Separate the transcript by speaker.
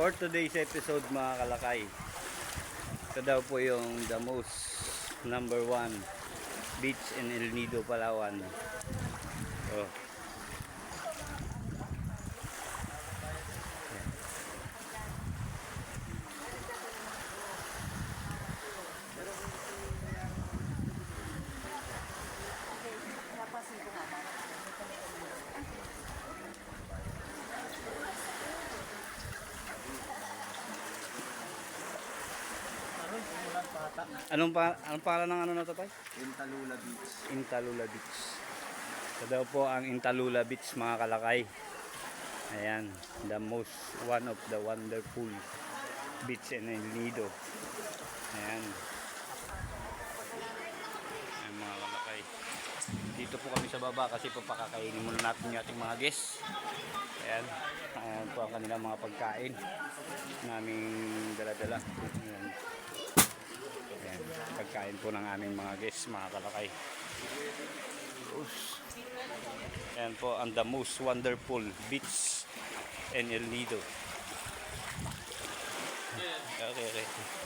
Speaker 1: For today's episode mga kalakay, ito daw po yung the most number 1 beach in El Nido, Palawan. Oh. Anong pangalan ng ano na to, Tay?
Speaker 2: Intalula Beach.
Speaker 1: Intalula Beach. Ito daw po ang Intalula Beach mga kalakay. Ayan, one of the wonderful beach in El Nido. Ayan. Ayan mga kalakay. Dito po kami sa baba kasi papakakainin muna natin yung ating mga guests. Ayan. Ayan po ang kanilang mga pagkain naming dala-dala. Ayan. Ayan. Pagkain po ng aming mga guests mga kalakay. Ayan po ang the most wonderful beach in El Nido. Okay.